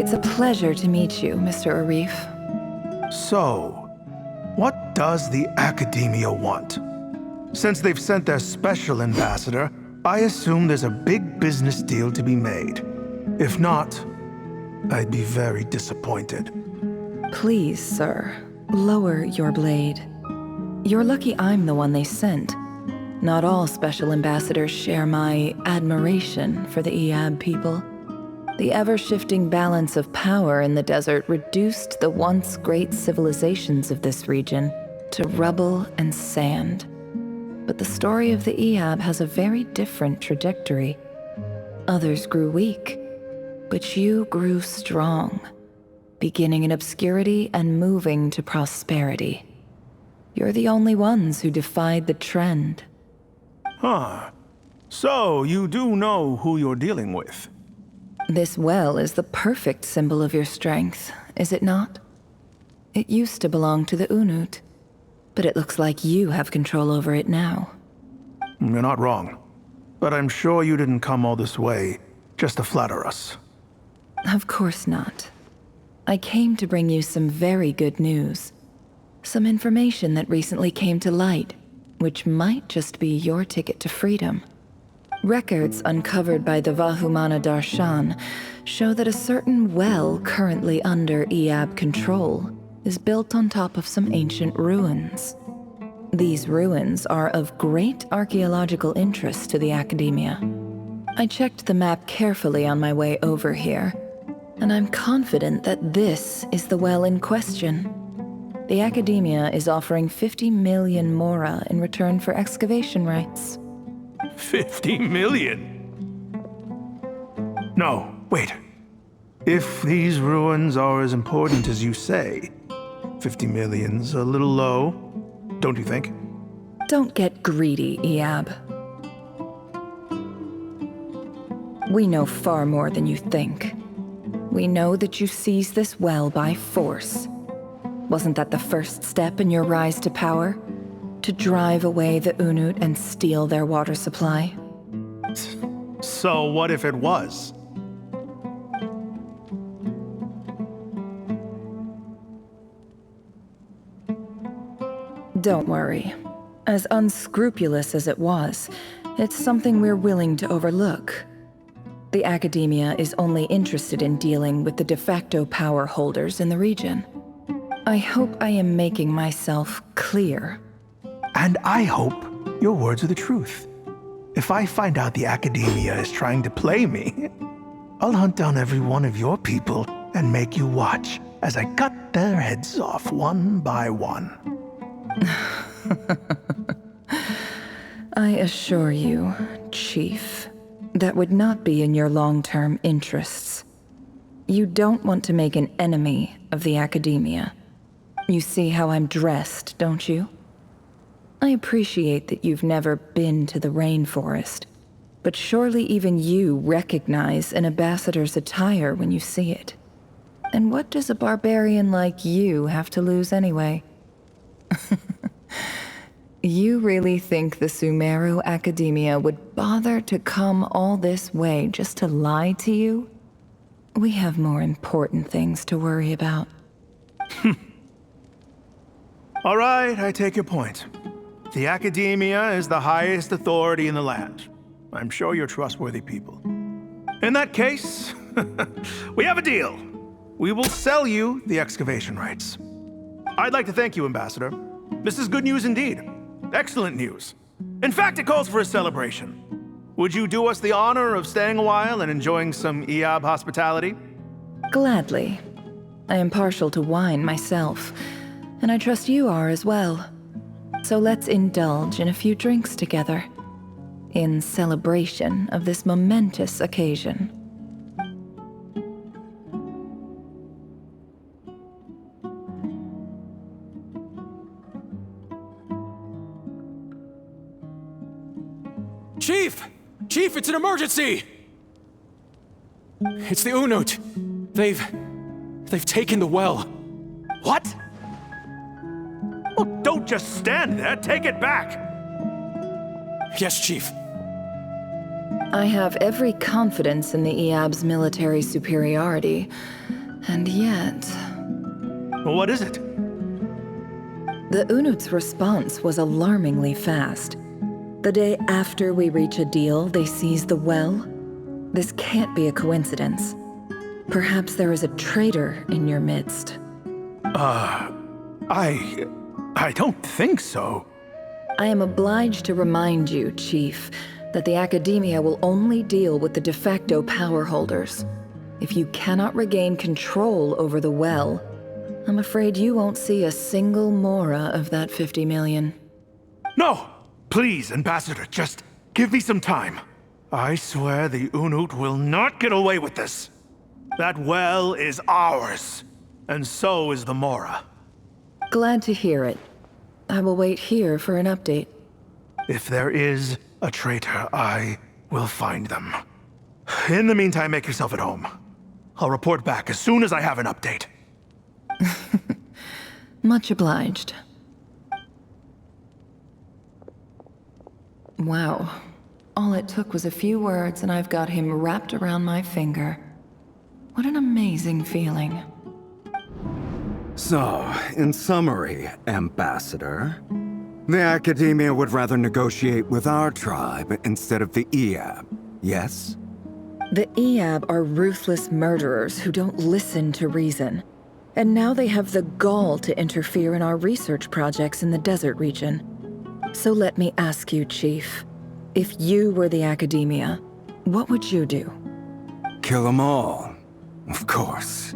It's a pleasure to meet you, Mr. Arif. So, what does the Academia want? Since they've sent their special ambassador, I assume there's a big business deal to be made. If not, I'd be very disappointed. Please, sir, lower your blade. You're lucky I'm the one they sent. Not all special ambassadors share my admiration for the Iab people. The ever-shifting balance of power in the desert reduced the once great civilizations of this region to rubble and sand. But the story of the Iab has a very different trajectory. Others grew weak, but you grew strong, beginning in obscurity and moving to prosperity. You're the only ones who defied the trend. Huh. So, you do know who you're dealing with? This well is the perfect symbol of your strength, is it not? It used to belong to the Unut, but it looks like you have control over it now. You're not wrong. But I'm sure you didn't come all this way just to flatter us. Of course not. I came to bring you some very good news. Some information that recently came to light, which might just be your ticket to freedom. Records uncovered by the Vahumana Darshan show that a certain well currently under Iab control is built on top of some ancient ruins. These ruins are of great archaeological interest to the Academia. I checked the map carefully on my way over here, and I'm confident that this is the well in question. The Academia is offering 50 million mora in return for excavation rights. 50 million? No, wait. If these ruins are as important as you say, 50 million's a little low, don't you think? Don't get greedy, Iab. We know far more than you think. We know that you seized this well by force. Wasn't that the first step in your rise to power? To drive away the Unut and steal their water supply? So what if it was? Don't worry. As unscrupulous as it was, it's something we're willing to overlook. The Academia is only interested in dealing with the de facto power holders in the region. I hope I am making myself clear. And I hope your words are the truth. If I find out the Academia is trying to play me, I'll hunt down every one of your people and make you watch as I cut their heads off one by one. I assure you, Chief, that would not be in your long-term interests. You don't want to make an enemy of the Academia. You see how I'm dressed, don't you? I appreciate that you've never been to the rainforest, but surely even you recognize an ambassador's attire when you see it. And what does a barbarian like you have to lose anyway? You really think the Sumeru Academia would bother to come all this way just to lie to you? We have more important things to worry about. All right, I take your point. The Academia is the highest authority in the land. I'm sure you're trustworthy people. In that case, we have a deal. We will sell you the excavation rights. I'd like to thank you, Ambassador. This is good news indeed. Excellent news. In fact, it calls for a celebration. Would you do us the honor of staying a while and enjoying some Iab hospitality? Gladly. I am partial to wine myself, and I trust you are as well. So let's indulge in a few drinks together, in celebration of this momentous occasion. Chief! Chief, it's an emergency! It's the Unut. They've taken the well. What? Well, don't just stand there. Take it back. Yes, Chief. I have every confidence in the Iab's military superiority, And yet, Well, what is it? the Unut's response was alarmingly fast. The day after we reach a deal, they seize the well. This can't be a coincidence. Perhaps there is a traitor in your midst. I don't think so. I am obliged to remind you, Chief, that the Academia will only deal with the de facto power holders. If you cannot regain control over the well, I'm afraid you won't see a single mora of that 50 million. No! Please, Ambassador, just give me some time. I swear the Unut will not get away with this. That well is ours, and so is the Mora. Glad to hear it. I will wait here for an update. If there is a traitor, I will find them. In the meantime, make yourself at home. I'll report back as soon as I have an update. Much obliged. Wow. All it took was a few words and I've got him wrapped around my finger. What an amazing feeling. So, in summary, Ambassador, the Academia would rather negotiate with our tribe instead of the Eab, yes? The Eab are ruthless murderers who don't listen to reason. And now they have the gall to interfere in our research projects in the desert region. So let me ask you, Chief. If you were the Academia, what would you do? Kill them all, of course.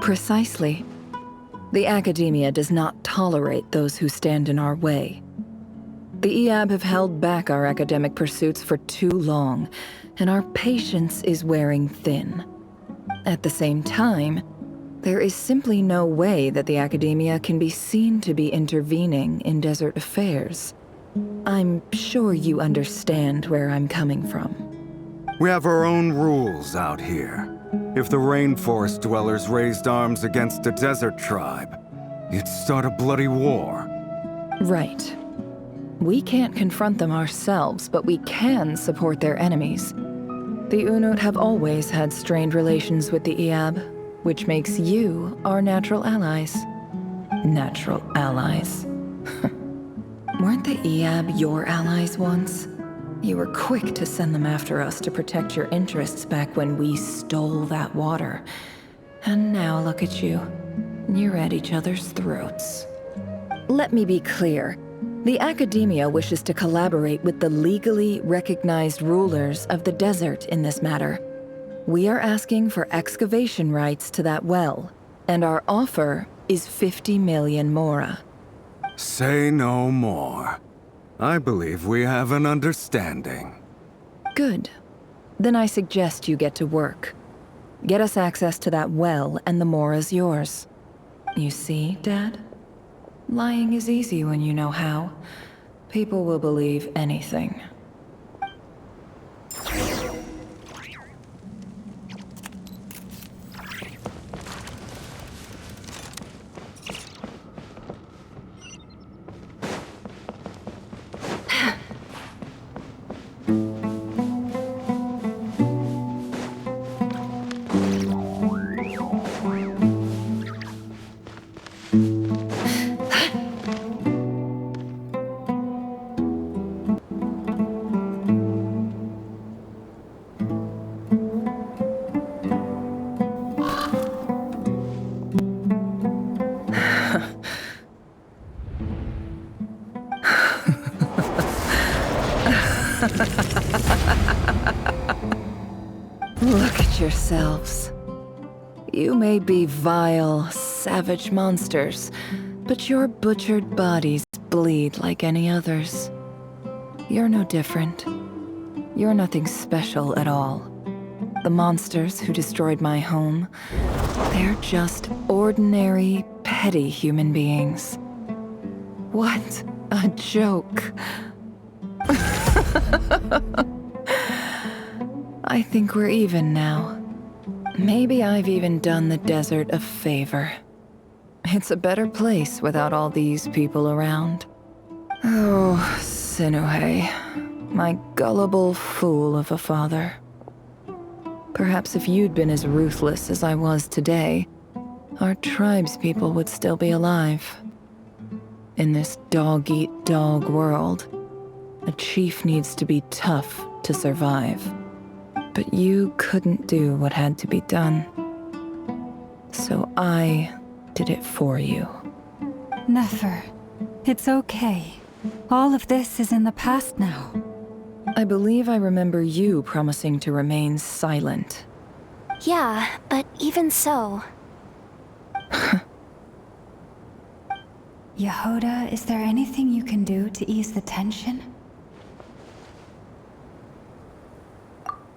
Precisely. The Academia does not tolerate those who stand in our way. The Eab have held back our academic pursuits for too long, and our patience is wearing thin. At the same time, there is simply no way that the Academia can be seen to be intervening in desert affairs. I'm sure you understand where I'm coming from. We have our own rules out here. If the rainforest dwellers raised arms against a desert tribe, you'd start a bloody war. Right. We can't confront them ourselves, but we can support their enemies. The Unut have always had strained relations with the Eab, which makes you our natural allies. Natural allies. Weren't the Eab your allies once? You were quick to send them after us to protect your interests back when we stole that water. And now look at you. You're at each other's throats. Let me be clear. The Academia wishes to collaborate with the legally recognized rulers of the desert in this matter. We are asking for excavation rights to that well, and our offer is 50 million mora. Say no more. I believe we have an understanding. Good. Then I suggest you get to work. Get us access to that well, and the mora's yours. You see, Dad? Lying is easy when you know how. People will believe anything. Look at yourselves. You may be vile, savage monsters, but your butchered bodies bleed like any others. You're no different. You're nothing special at all. The monsters who destroyed my home, they're just ordinary, petty human beings. What a joke. I think we're even now. Maybe I've even done the desert a favor. It's a better place without all these people around. Oh, Sinuhe, my gullible fool of a father. Perhaps if you'd been as ruthless as I was today, our tribespeople would still be alive. In this dog-eat-dog world, a chief needs to be tough to survive. But you couldn't do what had to be done. So I did it for you. Never. It's okay. All of this is in the past now. I believe I remember you promising to remain silent. Yeah, but even so... Yehoda, is there anything you can do to ease the tension?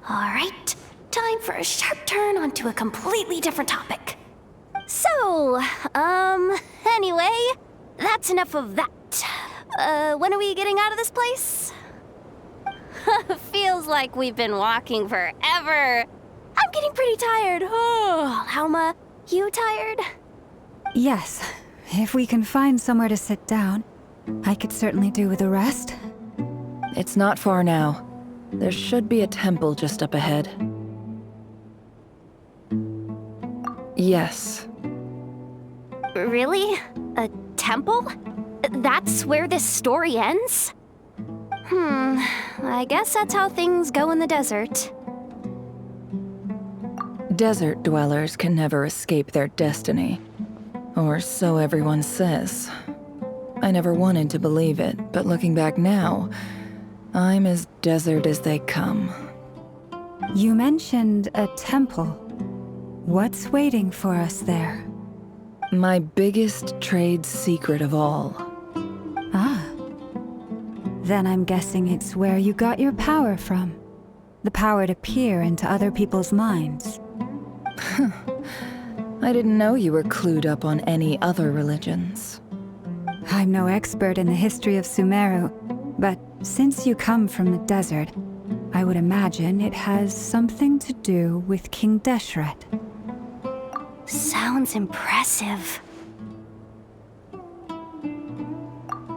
Alright, time for a sharp turn onto a completely different topic. So, anyway, that's enough of that. When are we getting out of this place? Feels like we've been walking forever. I'm getting pretty tired. Oh, Lauma, you tired? Yes. If we can find somewhere to sit down, I could certainly do with a rest. It's not far now. There should be a temple just up ahead. Yes. Really? A temple? That's where this story ends? I guess that's how things go in the desert. Desert dwellers can never escape their destiny. Or so everyone says. I never wanted to believe it, but looking back now, I'm as desert as they come. You mentioned a temple. What's waiting for us there? My biggest trade secret of all. Ah. Then I'm guessing it's where you got your power from. The power to peer into other people's minds. I didn't know you were clued up on any other religions. I'm no expert in the history of Sumeru, but since you come from the desert, I would imagine it has something to do with King Deshret. Sounds impressive.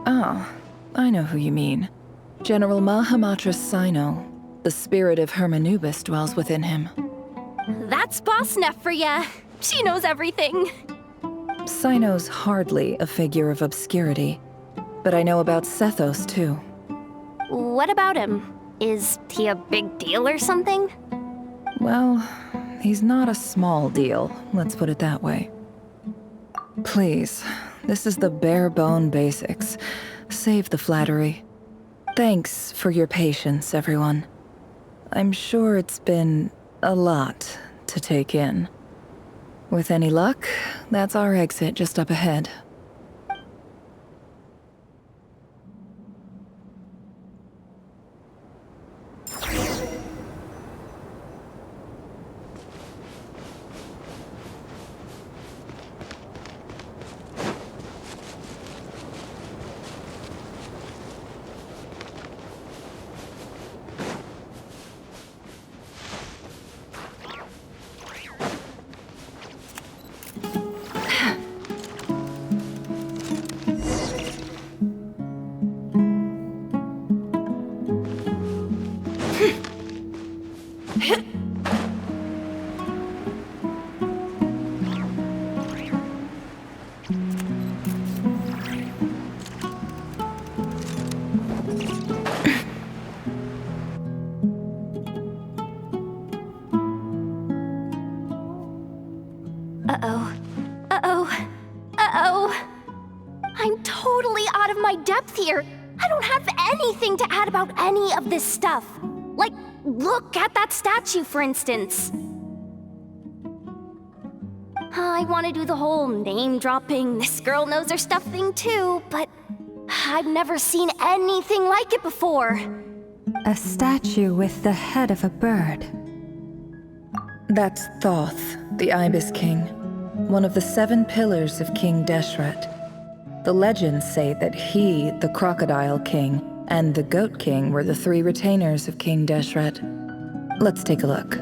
Oh, I know who you mean. General Mahamatra Sino. The spirit of Hermanubis dwells within him. That's Boss Neff for ya. She knows everything. Sino's hardly a figure of obscurity, but I know about Sethos too. What about him? Is he a big deal or something? Well, he's not a small deal, let's put it that way. Please, this is the bare-bone basics. Save the flattery. Thanks for your patience, everyone. I'm sure it's been a lot to take in. With any luck, that's our exit just up ahead. I'm totally out of my depth here. I don't have anything to add about any of this stuff. Like, look at that statue, for instance. I want to do the whole name-dropping, this girl knows her stuff thing too, but I've never seen anything like it before. A statue with the head of a bird. That's Thoth, the Ibis King, one of the 7 pillars of King Deshret. The legends say that he, the Crocodile King, and the Goat King were the 3 retainers of King Deshret. Let's take a look.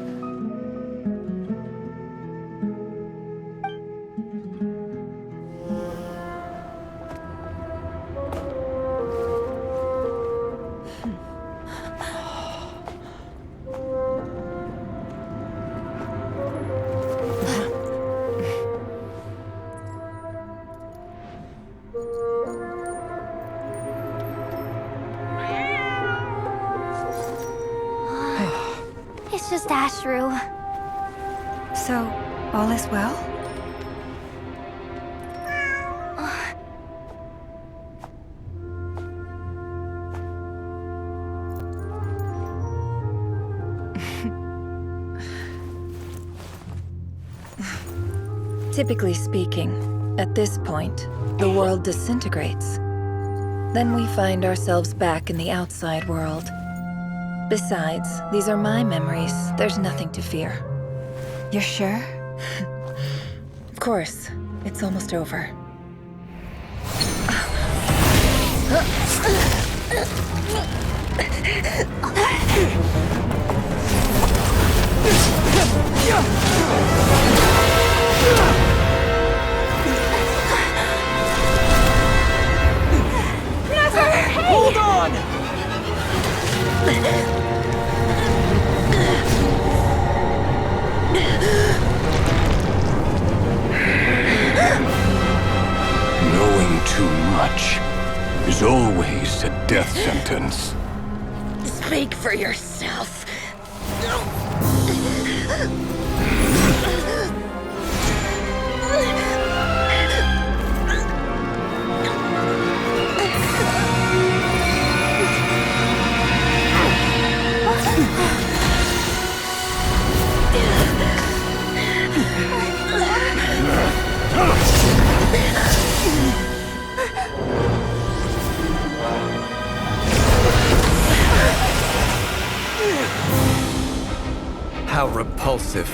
It's just Ashru. So, all is well? Typically speaking, at this point, the world disintegrates. Then we find ourselves back in the outside world. Besides, these are my memories. There's nothing to fear. You're sure? Of course. It's almost over. Hold on! Knowing too much is always a death sentence. Speak for yourself. How repulsive.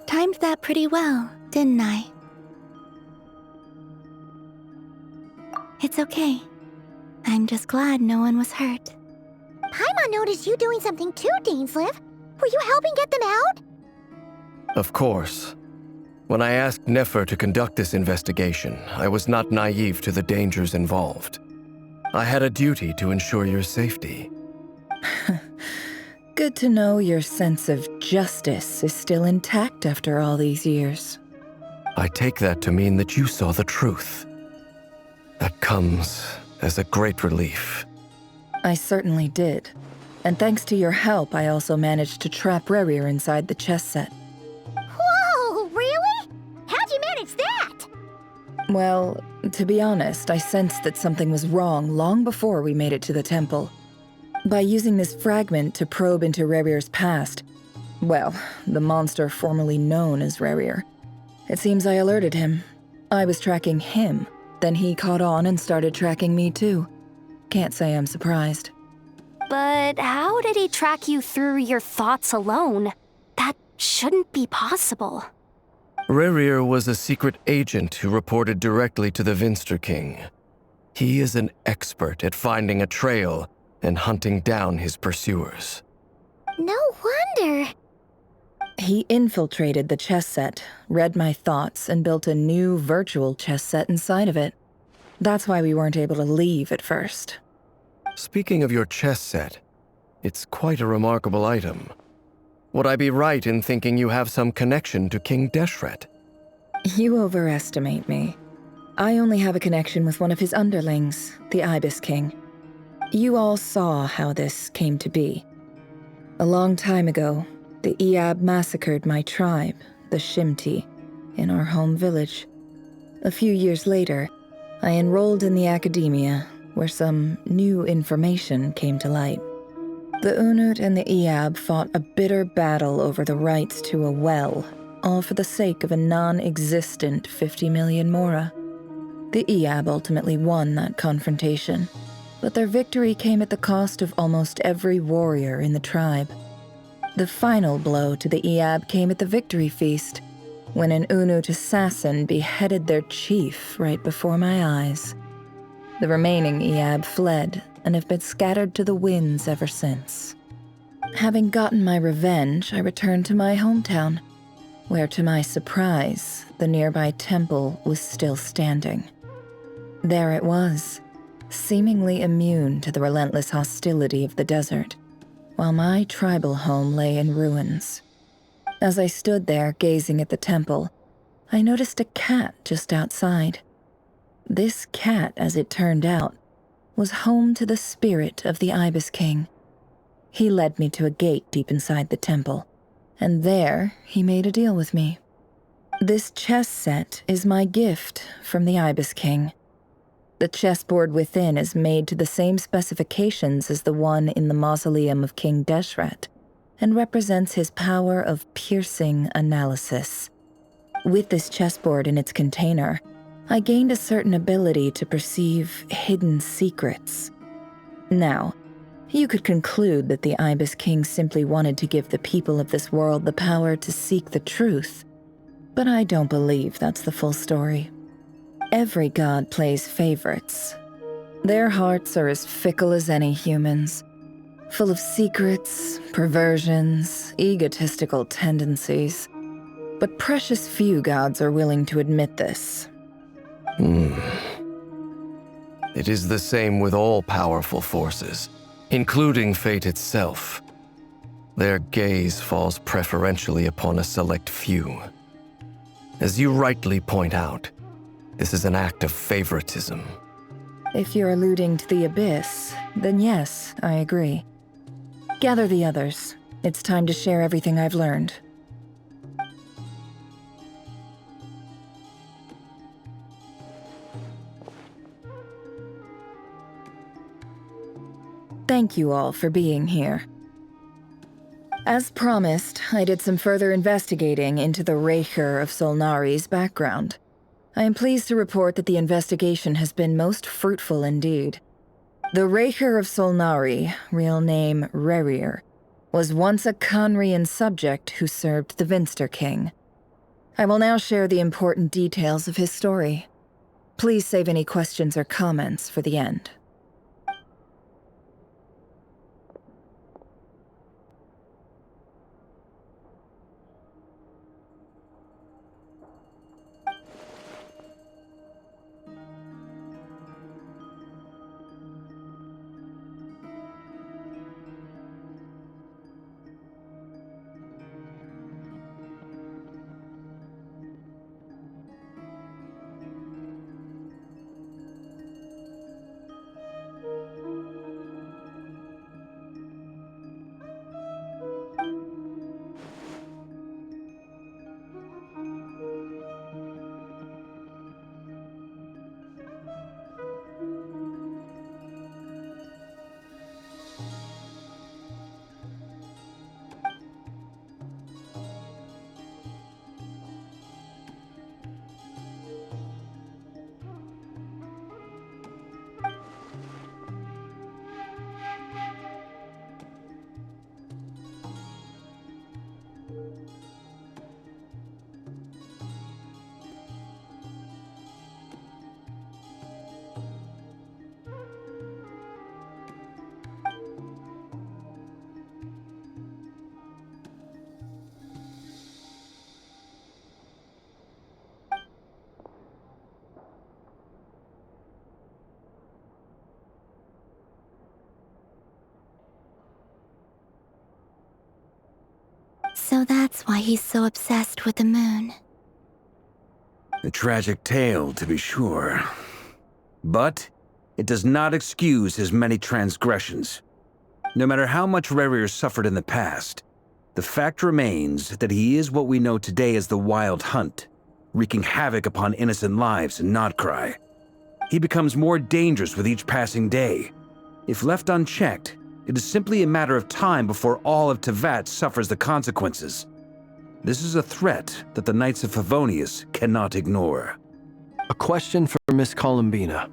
Timed that pretty well, didn't I? It's okay. I'm just glad no one was hurt. Paimon noticed you doing something too, Dainsleif. Were you helping get them out? Of course. When I asked Nefer to conduct this investigation, I was not naive to the dangers involved. I had a duty to ensure your safety. Good to know your sense of justice is still intact after all these years. I take that to mean that you saw the truth. That comes as a great relief. I certainly did. And thanks to your help, I also managed to trap Rerir inside the chess set. Whoa, really? How'd you manage that? Well, to be honest, I sensed that something was wrong long before we made it to the temple. By using this fragment to probe into Rerir's past, well, the monster formerly known as Rerir, it seems I alerted him. I was tracking him, then he caught on and started tracking me too. Can't say I'm surprised. But how did he track you through your thoughts alone? That shouldn't be possible. Rerir was a secret agent who reported directly to the Vinster King. He is an expert at finding a trail and hunting down his pursuers. No wonder. He infiltrated the chess set, read my thoughts, and built a new virtual chess set inside of it. That's why we weren't able to leave at first. Speaking of your chess set, it's quite a remarkable item. Would I be right in thinking you have some connection to King Deshret? You overestimate me. I only have a connection with one of his underlings, the Ibis King. You all saw how this came to be. A long time ago, the Iab massacred my tribe, the Shimti, in our home village. A few years later, I enrolled in the academia, where some new information came to light. The Unut and the Iab fought a bitter battle over the rights to a well, all for the sake of a non-existent 50 million mora. The Iab ultimately won that confrontation, but their victory came at the cost of almost every warrior in the tribe. The final blow to the Iab came at the victory feast, when an Unut assassin beheaded their chief right before my eyes. The remaining Iab fled and have been scattered to the winds ever since. Having gotten my revenge, I returned to my hometown, where to my surprise, the nearby temple was still standing. There it was, seemingly immune to the relentless hostility of the desert, while my tribal home lay in ruins. As I stood there gazing at the temple, I noticed a cat just outside. This cat, as it turned out, was home to the spirit of the Ibis King. He led me to a gate deep inside the temple, and there he made a deal with me. This chess set is my gift from the Ibis King. The chessboard within is made to the same specifications as the one in the mausoleum of King Deshret, and represents his power of piercing analysis. With this chessboard in its container, I gained a certain ability to perceive hidden secrets. Now, you could conclude that the Ibis King simply wanted to give the people of this world the power to seek the truth, but I don't believe that's the full story. Every god plays favorites. Their hearts are as fickle as any human's, full of secrets, perversions, egotistical tendencies. But precious few gods are willing to admit this. It is the same with all powerful forces, including fate itself. Their gaze falls preferentially upon a select few. As you rightly point out, this is an act of favoritism. If you're alluding to the Abyss, then yes, I agree. Gather the others. It's time to share everything I've learned. Thank you all for being here. As promised, I did some further investigating into the Reicher of Solnari's background. I am pleased to report that the investigation has been most fruitful indeed. The Reicher of Solnari, real name Rerir, was once a Conrian subject who served the Vinster King. I will now share the important details of his story. Please save any questions or comments for the end. So that's why he's so obsessed with the moon. A tragic tale, to be sure. But it does not excuse his many transgressions. No matter how much Rerir suffered in the past, the fact remains that he is what we know today as the Wild Hunt, wreaking havoc upon innocent lives in Nodcry. He becomes more dangerous with each passing day. If left unchecked, It is simply a matter of time before all of Teyvat suffers the consequences. This is a threat that the Knights of Favonius cannot ignore. A question for Miss Columbina.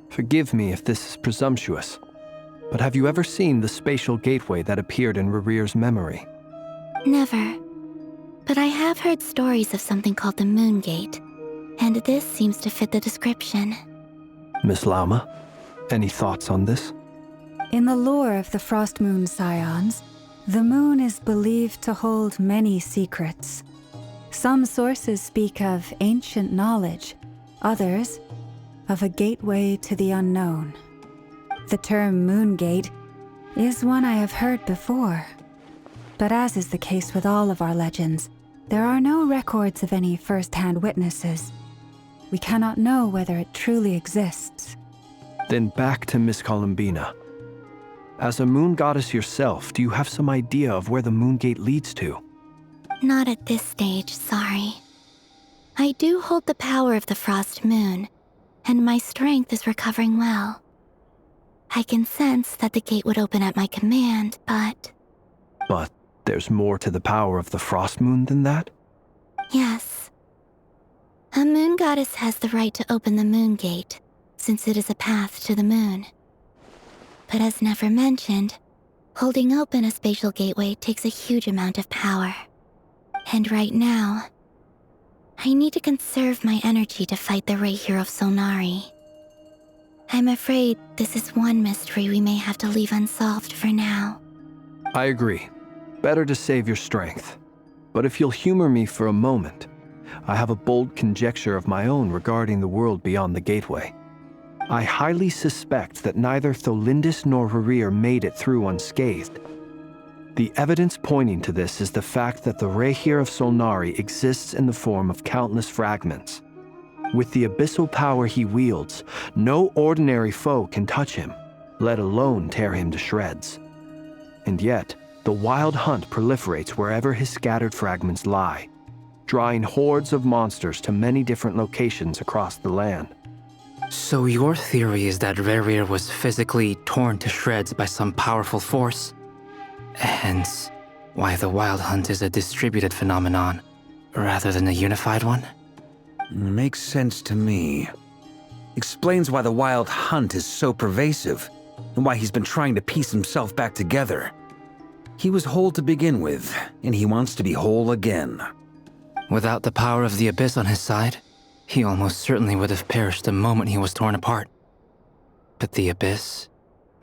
Forgive me if this is presumptuous, but have you ever seen the spatial gateway that appeared in Rerere's memory? Never. But I have heard stories of something called the Moon Gate, and this seems to fit the description. Miss Lauma, any thoughts on this? In the lore of the Frost Moon Scions, the moon is believed to hold many secrets. Some sources speak of ancient knowledge, others of a gateway to the unknown. The term Moon Gate is one I have heard before. But as is the case with all of our legends, there are no records of any first-hand witnesses. We cannot know whether it truly exists. Then back to Miss Columbina. As a moon goddess yourself, do you have some idea of where the Moon Gate leads to? Not at this stage, sorry. I do hold the power of the Frost Moon, and my strength is recovering well. I can sense that the gate would open at my command, but... But there's more to the power of the Frost Moon than that? Yes. A moon goddess has the right to open the Moon Gate, since it is a path to the moon. But as never mentioned, holding open a spatial gateway takes a huge amount of power. And right now, I need to conserve my energy to fight the Ray Hero of Solnari. I'm afraid this is one mystery we may have to leave unsolved for now. I agree. Better to save your strength. But if you'll humor me for a moment, I have a bold conjecture of my own regarding the world beyond the gateway. I highly suspect that neither Tholindis nor Rerere made it through unscathed. The evidence pointing to this is the fact that the Rehir of Solnari exists in the form of countless fragments. With the abyssal power he wields, no ordinary foe can touch him, let alone tear him to shreds. And yet, the wild hunt proliferates wherever his scattered fragments lie, drawing hordes of monsters to many different locations across the land. So your theory is that Rerere was physically torn to shreds by some powerful force? Hence, why the Wild Hunt is a distributed phenomenon, rather than a unified one? Makes sense to me. Explains why the Wild Hunt is so pervasive, and why he's been trying to piece himself back together. He was whole to begin with, and he wants to be whole again. Without the power of the Abyss on his side, he almost certainly would have perished the moment he was torn apart. But the Abyss,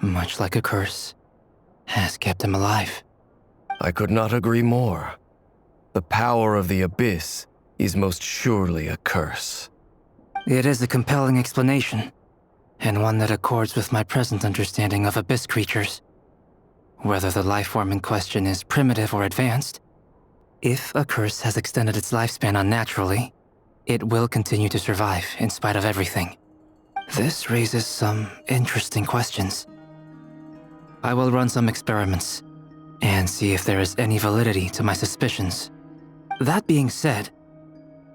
much like a curse, has kept him alive. I could not agree more. The power of the Abyss is most surely a curse. It is a compelling explanation, and one that accords with my present understanding of Abyss creatures. Whether the life form in question is primitive or advanced, if a curse has extended its lifespan unnaturally, it will continue to survive in spite of everything. This raises some interesting questions. I will run some experiments and see if there is any validity to my suspicions. That being said,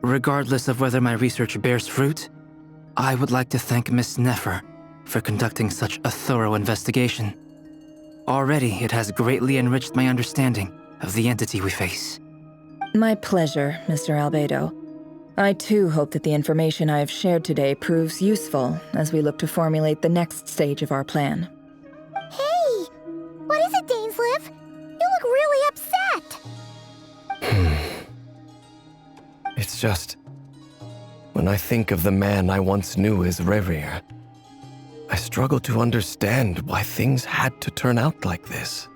regardless of whether my research bears fruit, I would like to thank Miss Nefer for conducting such a thorough investigation. Already, it has greatly enriched my understanding of the entity we face. My pleasure, Mr. Albedo. I too hope that the information I have shared today proves useful as we look to formulate the next stage of our plan. Hey! What is it, Dainsleif? You look really upset! It's just... when I think of the man I once knew as Rerere, I struggle to understand why things had to turn out like this.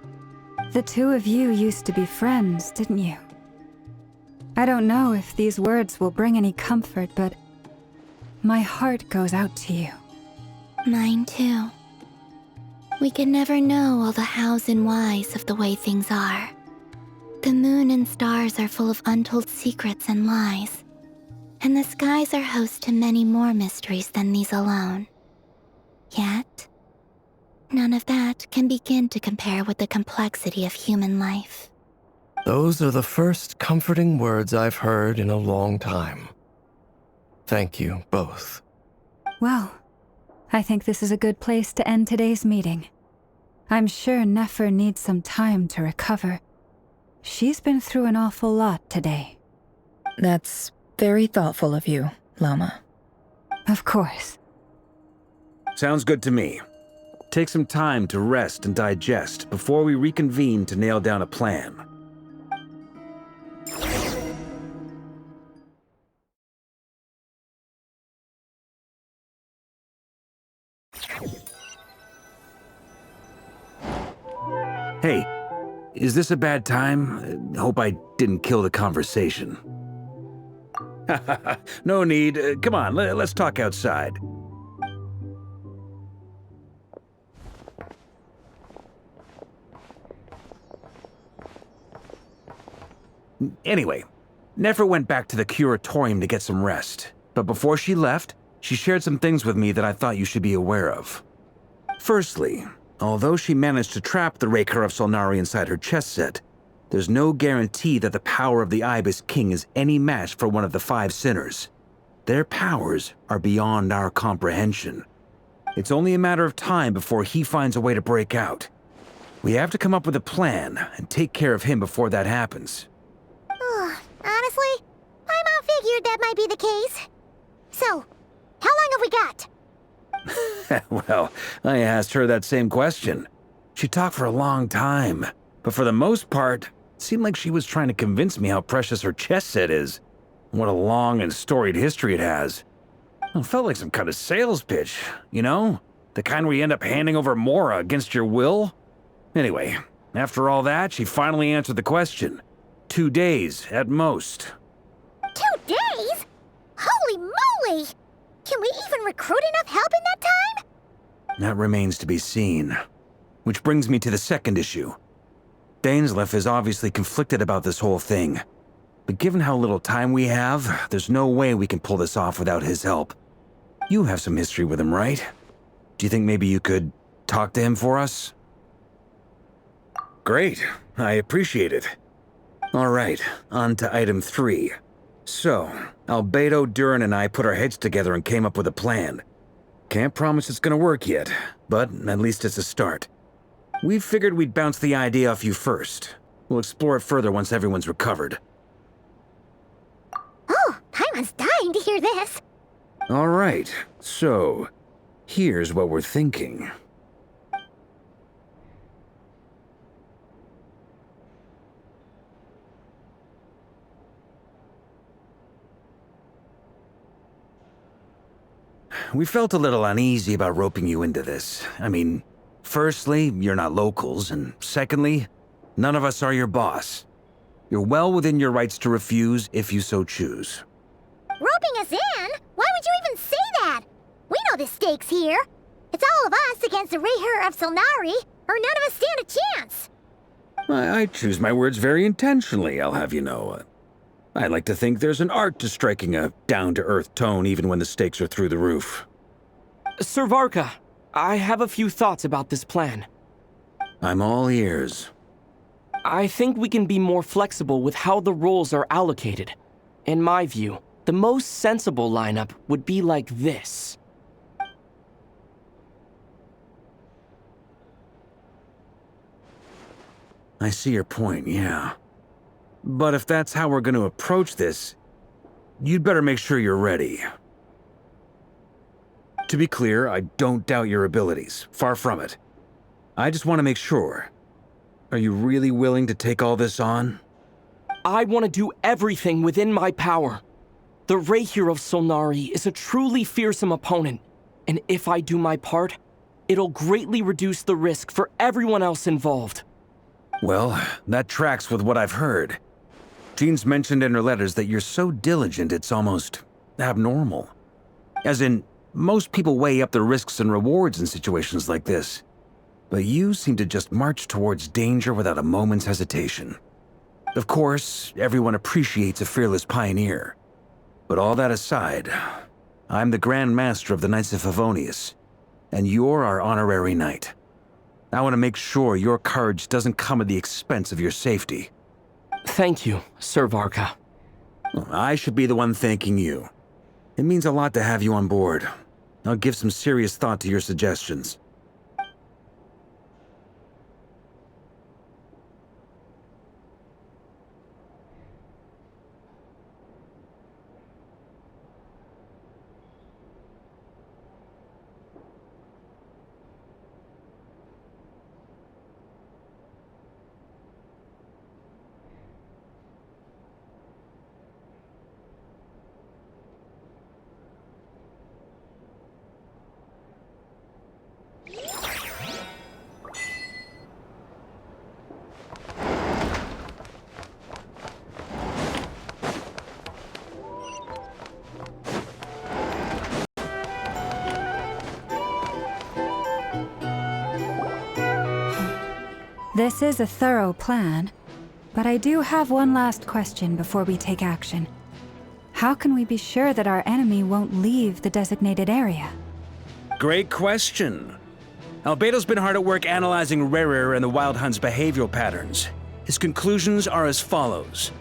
The two of you used to be friends, didn't you? I don't know if these words will bring any comfort, but my heart goes out to you. Mine too. We can never know all the hows and whys of the way things are. The moon and stars are full of untold secrets and lies, and the skies are host to many more mysteries than these alone. Yet, none of that can begin to compare with the complexity of human life. Those are the first comforting words I've heard in a long time. Thank you, both. Well, I think this is a good place to end today's meeting. I'm sure Nefer needs some time to recover. She's been through an awful lot today. That's very thoughtful of you, Llama. Of course. Sounds good to me. Take some time to rest and digest before we reconvene to nail down a plan. Hey, is this a bad time? Hope I didn't kill the conversation. No need. Come on, let's talk outside. Anyway, Nefer went back to the curatorium to get some rest. But before she left, she shared some things with me that I thought you should be aware of. Firstly, although she managed to trap the Raker of Solnari inside her chess set, there's no guarantee that the power of the Ibis King is any match for one of the 5 sinners. Their powers are beyond our comprehension. It's only a matter of time before he finds a way to break out. We have to come up with a plan and take care of him before that happens. Honestly, Paimon figured that might be the case. So, how long have we got? Well, I asked her that same question. She talked for a long time, but for the most part, it seemed like she was trying to convince me how precious her chess set is. What a long and storied history it has. It felt like some kind of sales pitch, you know? The kind where you end up handing over Mora against your will? Anyway, after all that, she finally answered the question. 2 days, at most. 2 days? Holy moly! Can we even recruit enough help in that time? That remains to be seen. Which brings me to the second issue. Dainsleif is obviously conflicted about this whole thing. But given how little time we have, there's no way we can pull this off without his help. You have some history with him, right? Do you think maybe you could talk to him for us? Great. I appreciate it. All right, on to item 3. So, Albedo, Durin, and I put our heads together and came up with a plan. Can't promise it's gonna work yet, but at least it's a start. We figured we'd bounce the idea off you first. We'll explore it further once everyone's recovered. Oh, Paimon's dying to hear this. All right, so here's what we're thinking. We felt a little uneasy about roping you into this. I mean, firstly, you're not locals, and secondly, none of us are your boss. You're well within your rights to refuse if you so choose. Roping us in? Why would you even say that? We know the stakes here. It's all of us against the Rayher of Solnari, or none of us stand a chance. I choose my words very intentionally, I'll have you know. I like to think there's an art to striking a down-to-earth tone even when the stakes are through the roof. Sir Varka, I have a few thoughts about this plan. I'm all ears. I think we can be more flexible with how the roles are allocated. In my view, the most sensible lineup would be like this. I see your point, yeah. But if that's how we're going to approach this, you'd better make sure you're ready. To be clear, I don't doubt your abilities. Far from it. I just want to make sure. Are you really willing to take all this on? I want to do everything within my power. The Rayher of Solnari is a truly fearsome opponent, and if I do my part, it'll greatly reduce the risk for everyone else involved. Well, that tracks with what I've heard. Jean's mentioned in her letters that you're so diligent it's almost abnormal. As in, most people weigh up the risks and rewards in situations like this. But you seem to just march towards danger without a moment's hesitation. Of course, everyone appreciates a fearless pioneer. But all that aside, I'm the Grand Master of the Knights of Favonius, and you're our honorary knight. I want to make sure your courage doesn't come at the expense of your safety. Thank you, Sir Varka. I should be the one thanking you. It means a lot to have you on board. I'll give some serious thought to your suggestions. This is a thorough plan, but I do have one last question before we take action. How can we be sure that our enemy won't leave the designated area? Great question. Albedo's been hard at work analyzing Rerir and the Wild Hunt's behavioral patterns. His conclusions are as follows.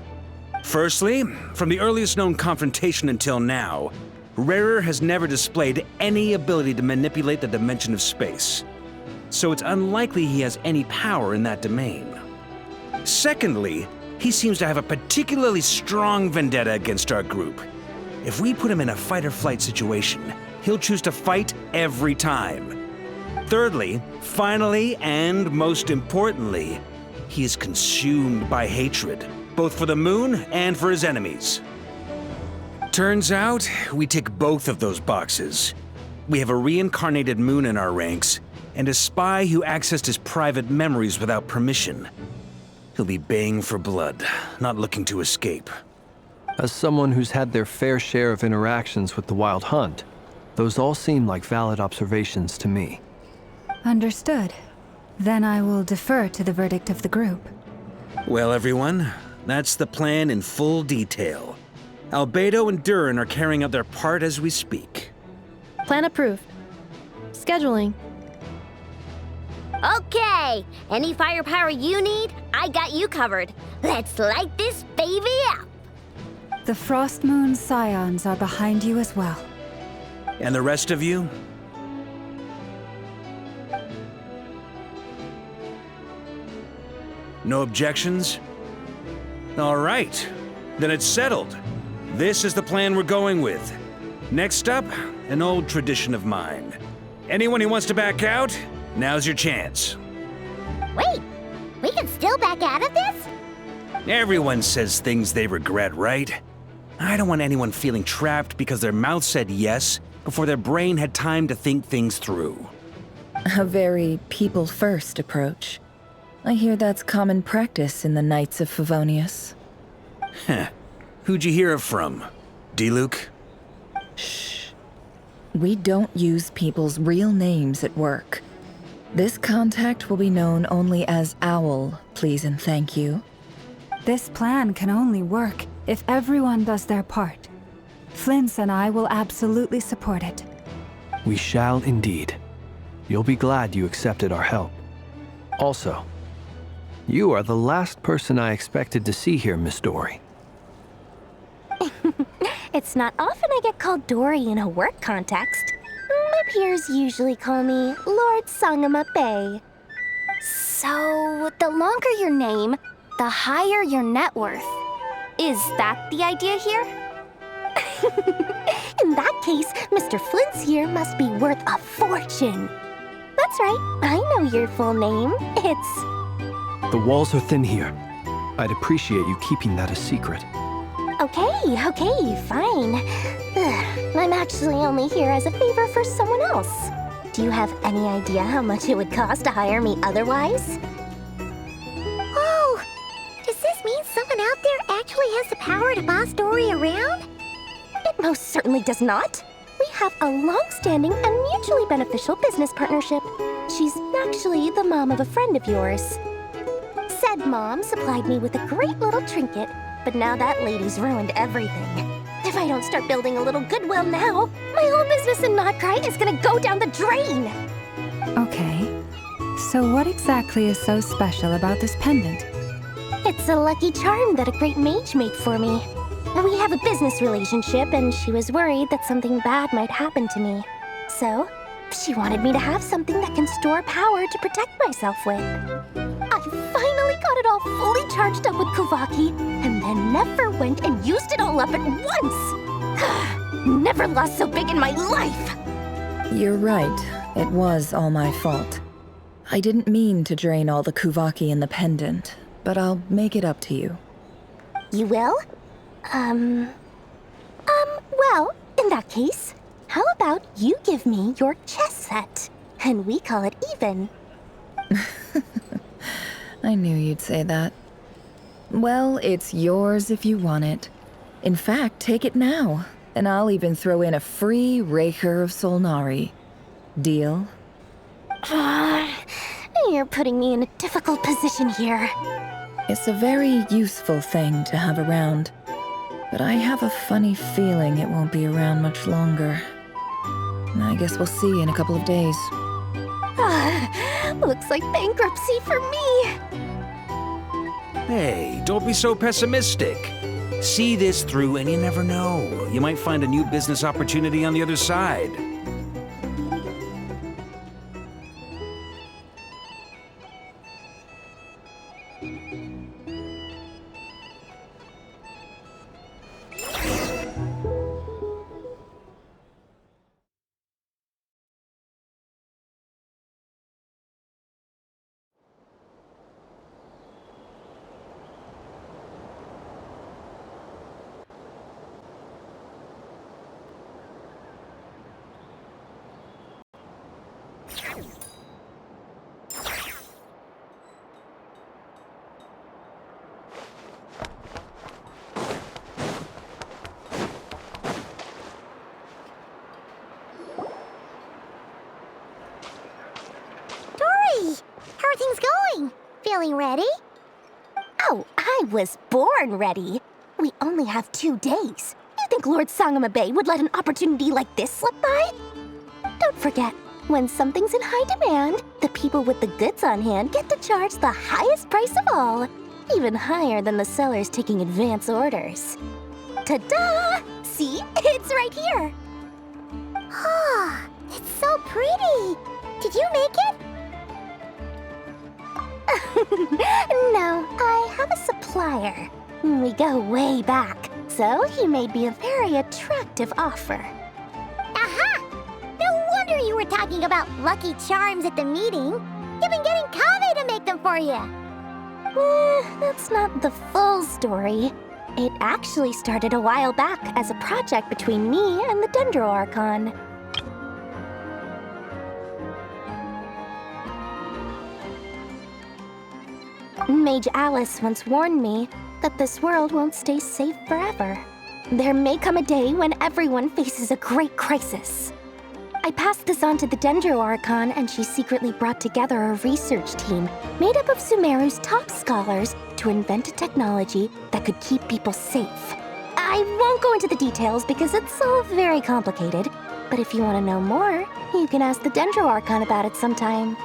Firstly, from the earliest known confrontation until now, Rerir has never displayed any ability to manipulate the dimension of space. So it's unlikely he has any power in that domain. Secondly, he seems to have a particularly strong vendetta against our group. If we put him in a fight-or-flight situation, he'll choose to fight every time. Thirdly, finally, and most importantly, he is consumed by hatred, both for the moon and for his enemies. Turns out, we tick both of those boxes. We have a reincarnated moon in our ranks, and a spy who accessed his private memories without permission. He'll be baying for blood, not looking to escape. As someone who's had their fair share of interactions with the Wild Hunt, those all seem like valid observations to me. Understood. Then I will defer to the verdict of the group. Well, everyone, that's the plan in full detail. Albedo and Durin are carrying out their part as we speak. Plan approved. Scheduling. Okay, any firepower you need, I got you covered. Let's light this baby up. The Frost Moon Scions are behind you as well. And the rest of you? No objections? All right, then it's settled. This is the plan we're going with. Next up, an old tradition of mine. Anyone who wants to back out, now's your chance. Wait, we can still back out of this? Everyone says things they regret, right? I don't want anyone feeling trapped because their mouth said yes before their brain had time to think things through. A very people-first approach. I hear that's common practice in the Knights of Favonius. Heh. Who'd you hear it from? D-Luke? Shh. We don't use people's real names at work. This contact will be known only as Owl, please and thank you. This plan can only work if everyone does their part. Flint's and I will absolutely support it. We shall indeed. You'll be glad you accepted our help. Also, you are the last person I expected to see here, Miss Dory. It's not often I get called Dory in a work context. My peers usually call me Lord Sangamabe. So, the longer your name, the higher your net worth. Is that the idea here? In that case, Mr. Flint's here must be worth a fortune. That's right, I know your full name. It's... The walls are thin here. I'd appreciate you keeping that a secret. Okay, fine. I'm actually only here as a favor for someone else. Do you have any idea how much it would cost to hire me otherwise? Oh, does this mean someone out there actually has the power to boss Dory around? It most certainly does not. We have a long-standing and mutually beneficial business partnership. She's actually the mom of a friend of yours. Said mom supplied me with a great little trinket, but now that lady's ruined everything. If I don't start building a little goodwill now, my whole business in Notcry is gonna go down the drain! Okay. So what exactly is so special about this pendant? It's a lucky charm that a great mage made for me. We have a business relationship, and she was worried that something bad might happen to me. So, she wanted me to have something that can store power to protect myself with. I finally got it all fully charged up with Kuvaki, and then never went and used it all up at once! Never lost so big in my life! You're right. It was all my fault. I didn't mean to drain all the Kuvaki in the pendant, but I'll make it up to you. You will? Well, in that case, how about you give me your chess set, and we call it even? I knew you'd say that. Well, it's yours if you want it. In fact, take it now, and I'll even throw in a free Raker of Solnari. Deal? You're putting me in a difficult position here. It's a very useful thing to have around, but I have a funny feeling it won't be around much longer. I guess we'll see in a couple of days. Looks like bankruptcy for me. Hey, don't be so pessimistic. See this through and you never know. You might find a new business opportunity on the other side. How are things going? Feeling ready? Oh, I was born ready. We only have 2 days. You think Lord Sangamabe would let an opportunity like this slip by? Don't forget, when something's in high demand, the people with the goods on hand get to charge the highest price of all, even higher than the sellers taking advance orders. Ta-da! See? It's right here. Ah, it's so pretty. Did you make it? No, I have a supplier. We go way back, so he made me a very attractive offer. Aha! No wonder you were talking about lucky charms at the meeting. You've been getting Kave to make them for you. That's not the full story. It actually started a while back as a project between me and the Dendro Archon. Mage Alice once warned me that this world won't stay safe forever. There may come a day when everyone faces a great crisis. I passed this on to the Dendro Archon, and she secretly brought together a research team made up of Sumeru's top scholars to invent a technology that could keep people safe. I won't go into the details because it's all very complicated, but if you want to know more, you can ask the Dendro Archon about it sometime.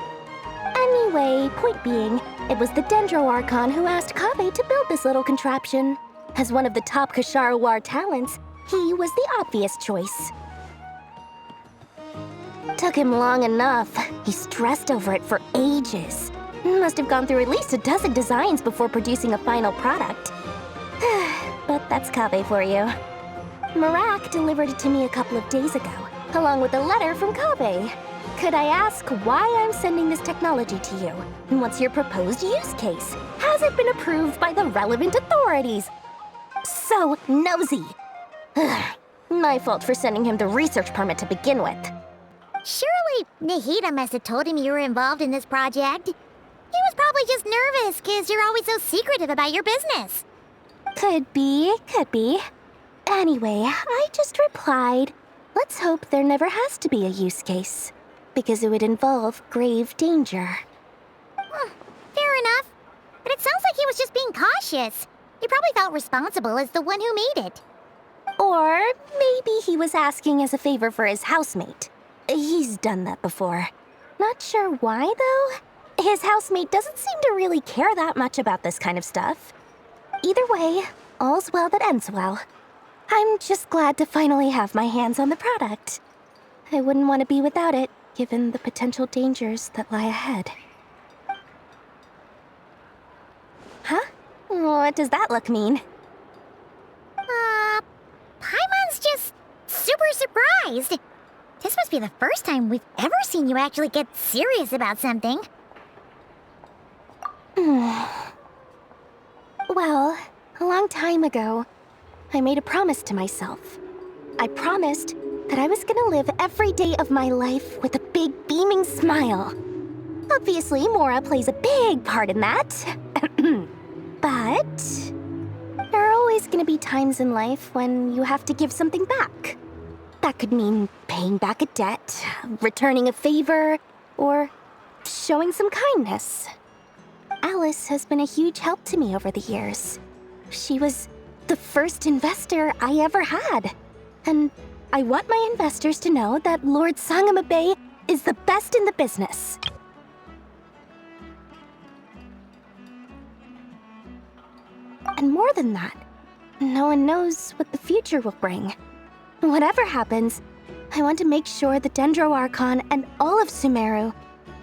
Anyway, point being, it was the Dendro Archon who asked Kave to build this little contraption. As one of the top Kashara War talents, he was the obvious choice. Took him long enough. He stressed over it for ages. Must have gone through at least a dozen designs before producing a final product. But that's Kave for you. Marak delivered it to me a couple of days ago, along with a letter from Kave. Could I ask why I'm sending this technology to you? And what's your proposed use case? Has it been approved by the relevant authorities? So nosy. My fault for sending him the research permit to begin with. Surely Nahida must have told him you were involved in this project. He was probably just nervous because you're always so secretive about your business. Could be, could be. Anyway, I just replied, let's hope there never has to be a use case, because it would involve grave danger. Fair enough. But it sounds like he was just being cautious. He probably felt responsible as the one who made it. Or maybe he was asking as a favor for his housemate. He's done that before. Not sure why, though. His housemate doesn't seem to really care that much about this kind of stuff. Either way, all's well that ends well. I'm just glad to finally have my hands on the product. I wouldn't want to be without it, given the potential dangers that lie ahead. Huh? What does that look mean? Paimon's just super surprised. This must be the first time we've ever seen you actually get serious about something. Well, a long time ago, I made a promise to myself. I promised that I was gonna live every day of my life with a big beaming smile. Obviously, Mora plays a big part in that. But there are always gonna be times in life when you have to give something back. That could mean paying back a debt, returning a favor, or showing some kindness. Alice has been a huge help to me over the years. She was the first investor I ever had. And I want my investors to know that Lord Sangamabe is the best in the business. And more than that, no one knows what the future will bring. Whatever happens, I want to make sure the Dendro Archon and all of Sumeru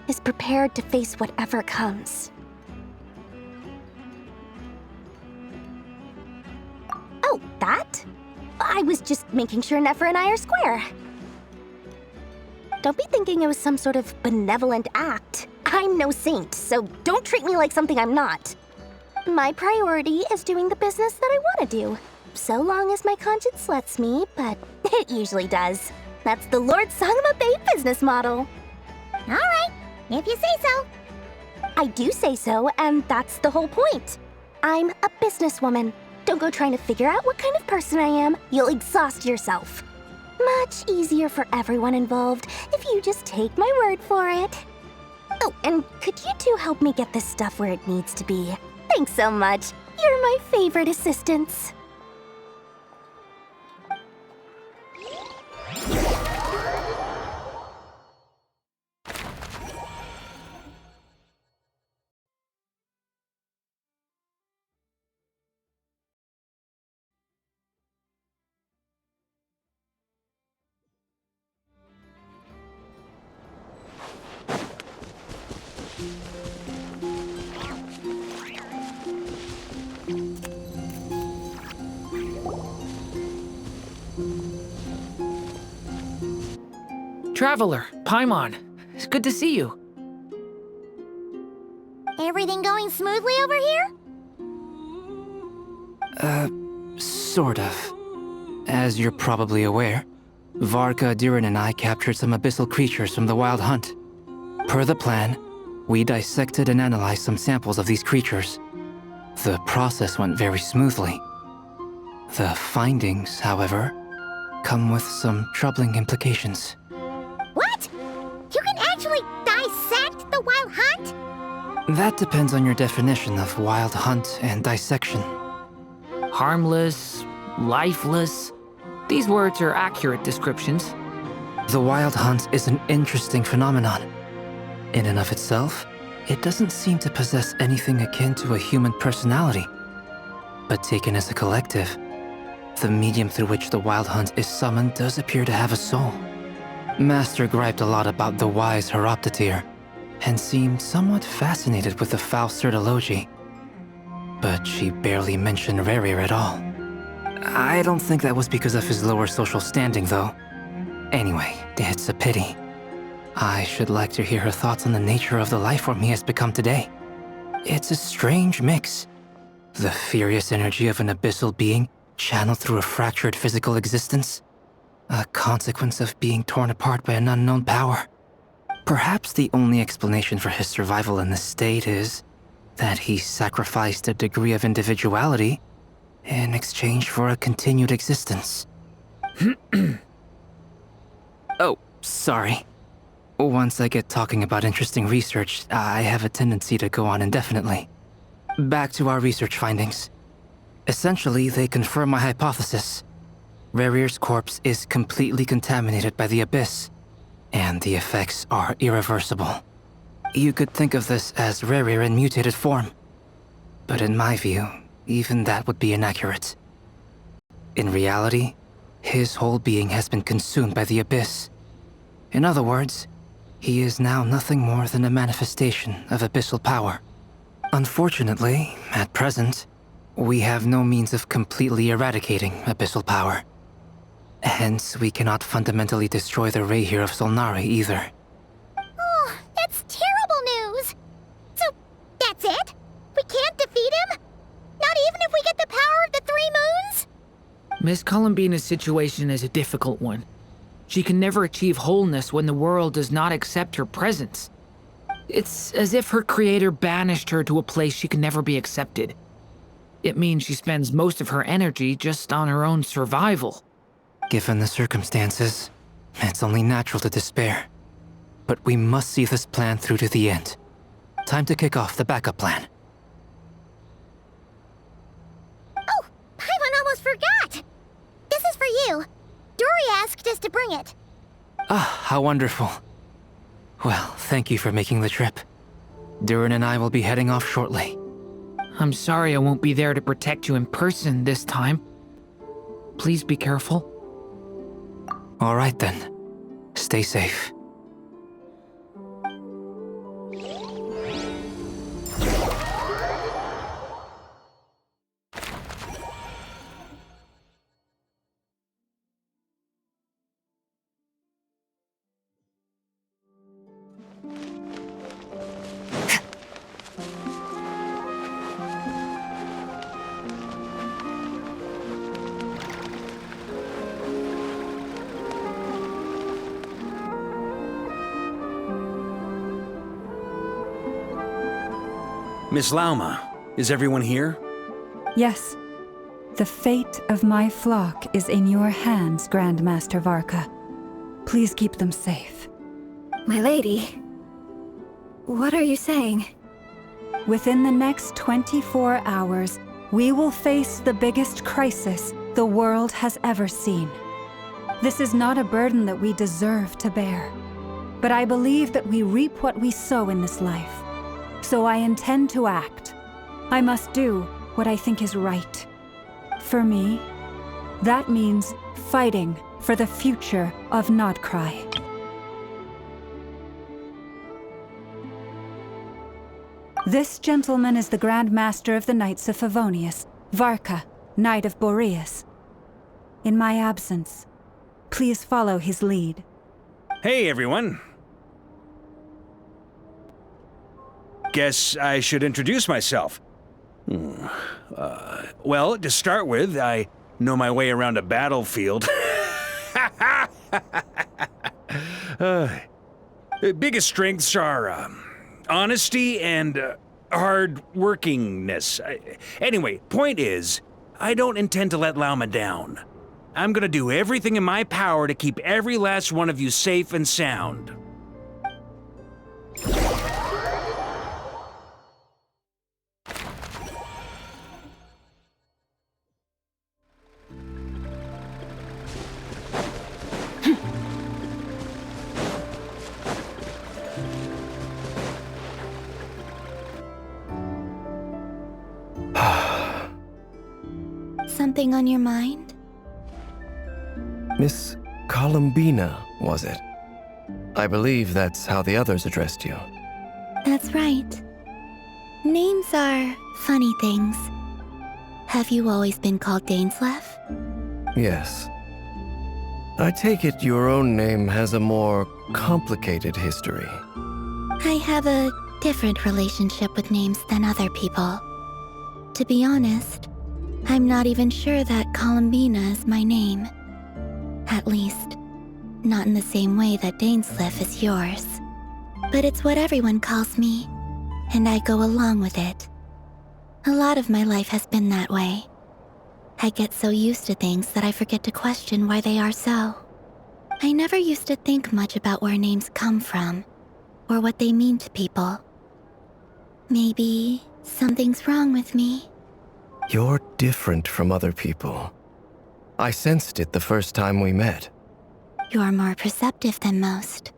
is prepared to face whatever comes. Oh, that? I was just making sure Nefer and I are square. Don't be thinking it was some sort of benevolent act. I'm no saint, so don't treat me like something I'm not. My priority is doing the business that I want to do, so long as my conscience lets me, but it usually does. That's the Lord Sangamabe business model. All right, if you say so. I do say so, and that's the whole point. I'm a businesswoman. Don't go trying to figure out what kind of person I am. You'll exhaust yourself. Much easier for everyone involved if you just take my word for it. Oh, and could you two help me get this stuff where it needs to be? Thanks so much. You're my favorite assistants. Traveler, Paimon. It's good to see you. Everything going smoothly over here? Sort of. As you're probably aware, Varka, Durin, and I captured some abyssal creatures from the Wild Hunt. Per the plan, we dissected and analyzed some samples of these creatures. The process went very smoothly. The findings, however, come with some troubling implications. What? You can actually dissect the Wild Hunt? That depends on your definition of Wild Hunt and dissection. Harmless, lifeless. These words are accurate descriptions. The Wild Hunt is an interesting phenomenon. In and of itself, it doesn't seem to possess anything akin to a human personality. But taken as a collective, the medium through which the Wild Hunt is summoned does appear to have a soul. Master griped a lot about the wise Horoptotire, and seemed somewhat fascinated with the foul Certology. But she barely mentioned Rerir at all. I don't think that was because of his lower social standing, though. Anyway, it's a pity. I should like to hear her thoughts on the nature of the lifeform he has become today. It's a strange mix. The furious energy of an abyssal being channeled through a fractured physical existence. A consequence of being torn apart by an unknown power. Perhaps the only explanation for his survival in this state is that he sacrificed a degree of individuality in exchange for a continued existence. Oh, sorry. Once I get talking about interesting research, I have a tendency to go on indefinitely. Back to our research findings. Essentially, they confirm my hypothesis. Rerir's corpse is completely contaminated by the Abyss, and the effects are irreversible. You could think of this as Rerir in mutated form. But in my view, even that would be inaccurate. In reality, his whole being has been consumed by the Abyss. In other words, he is now nothing more than a manifestation of abyssal power. Unfortunately, at present, we have no means of completely eradicating abyssal power. Hence, we cannot fundamentally destroy the Reihir of Solnari either. Oh, that's terrible news! So, that's it? We can't defeat him? Not even if we get the power of the Three Moons? Miss Columbina's situation is a difficult one. She can never achieve wholeness when the world does not accept her presence. It's as if her creator banished her to a place she can never be accepted. It means she spends most of her energy just on her own survival. Given the circumstances, it's only natural to despair. but we must see this plan through to the end. Time to kick off the backup plan. Oh, Paimon almost forgot! This is for you. Dory asked us to bring it. Ah, how wonderful. Well, thank you for making the trip. Durin and I will be heading off shortly. I'm sorry I won't be there to protect you in person this time. Please be careful. All right then. Stay safe. Miss Lauma, is everyone here? Yes. The fate of my flock is in your hands, Grandmaster Varka. Please keep them safe. My lady, what are you saying? Within the next 24 hours, we will face the biggest crisis the world has ever seen. This is not a burden that we deserve to bear, but I believe that we reap what we sow in this life. So I intend to act. I must do what I think is right. For me, that means fighting for the future of Nodcry. This gentleman is the Grand Master of the Knights of Favonius, Varka, Knight of Boreas. In my absence, please follow his lead. Hey, everyone. Guess I should introduce myself. Well, to start with, I know my way around a battlefield. Biggest strengths are honesty and hard-workingness. Anyway, point is, I don't intend to let Lauma down. I'm gonna do everything in my power to keep every last one of you safe and sound. Something on your mind? Miss Columbina, was it? I believe that's how the others addressed you. That's right. Names are funny things. Have you always been called Dainsleff? Yes. I take it your own name has a more complicated history. I have a different relationship with names than other people. To be honest, I'm not even sure that Columbina is my name. At least, not in the same way that Dainsleff is yours. But it's what everyone calls me, and I go along with it. A lot of my life has been that way. I get so used to things that I forget to question why they are so. I never used to think much about where names come from, or what they mean to people. Maybe something's wrong with me. You're different from other people. I sensed it the first time we met. You're more perceptive than most.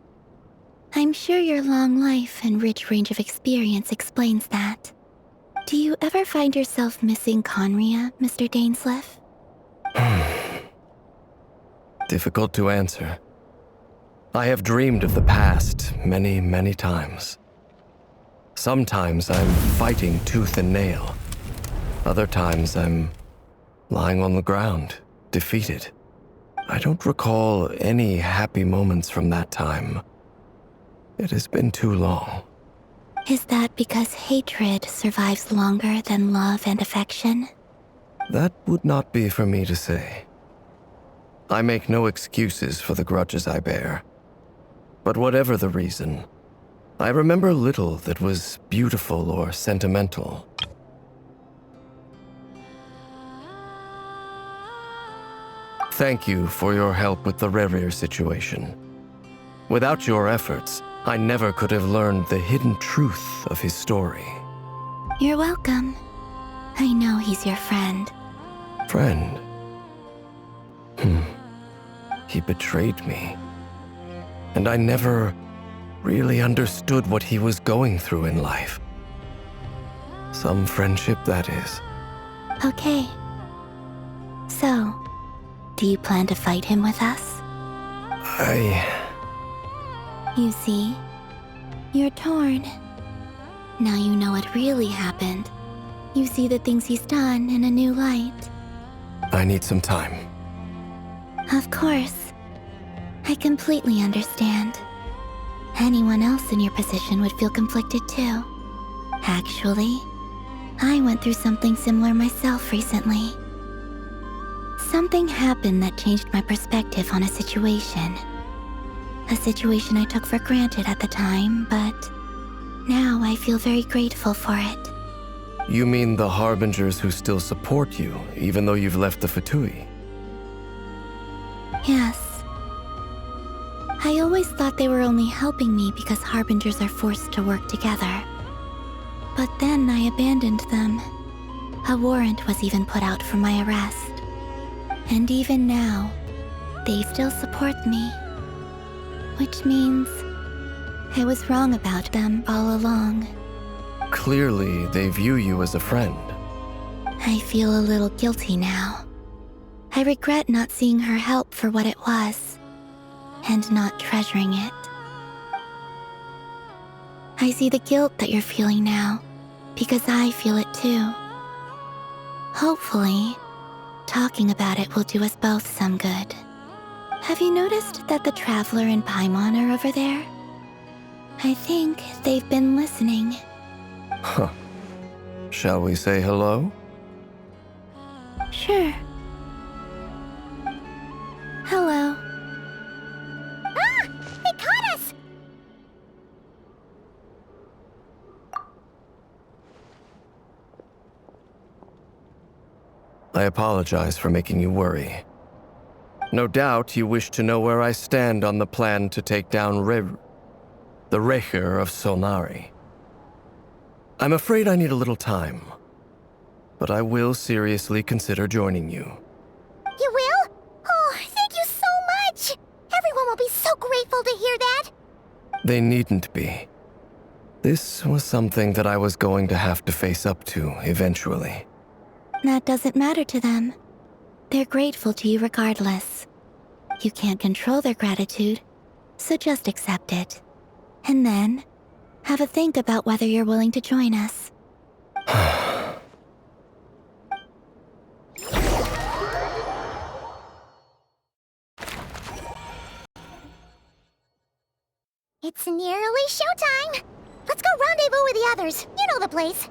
I'm sure your long life and rich range of experience explains that. Do you ever find yourself missing Conria, Mr. Dainsleff? Difficult to answer. I have dreamed of the past many, many times. Sometimes I'm fighting tooth and nail. Other times I'm lying on the ground, defeated. I don't recall any happy moments from that time. It has been too long. Is that because hatred survives longer than love and affection? That would not be for me to say. I make no excuses for the grudges I bear. But whatever the reason, I remember little that was beautiful or sentimental. Thank you for your help with the Rerir situation. Without your efforts, I never could have learned the hidden truth of his story. You're welcome. I know he's your friend. Friend? He betrayed me. And I never really understood what he was going through in life. Some friendship, that is. Okay. So, do you plan to fight him with us? You see, you're torn. Now you know what really happened. You see the things he's done in a new light. I need some time. Of course. I completely understand. Anyone else in your position would feel conflicted too. Actually, I went through something similar myself recently. Something happened that changed my perspective on a situation. A situation I took for granted at the time, but now I feel very grateful for it. You mean the Harbingers who still support you, even though you've left the Fatui? Yes. I always thought they were only helping me because Harbingers are forced to work together. But then I abandoned them. A warrant was even put out for my arrest. And even now, they still support me. Which means I was wrong about them all along. Clearly, they view you as a friend. I feel a little guilty now. I regret not seeing her help for what it was, and not treasuring it. I see the guilt that you're feeling now, because I feel it too. Hopefully, talking about it will do us both some good. Have you noticed that the Traveler and Paimon are over there? I think they've been listening. Huh. Shall we say hello? Sure. Hello. Ah! They caught us! I apologize for making you worry. No doubt you wish to know where I stand on the plan to take down the Reher of Solnari. I'm afraid I need a little time, but I will seriously consider joining you. You will? Oh, thank you so much! Everyone will be so grateful to hear that! They needn't be. This was something that I was going to have to face up to eventually. That doesn't matter to them. They're grateful to you regardless. You can't control their gratitude, so just accept it. And then, have a think about whether you're willing to join us. It's nearly showtime! Let's go rendezvous with the others. You know the place.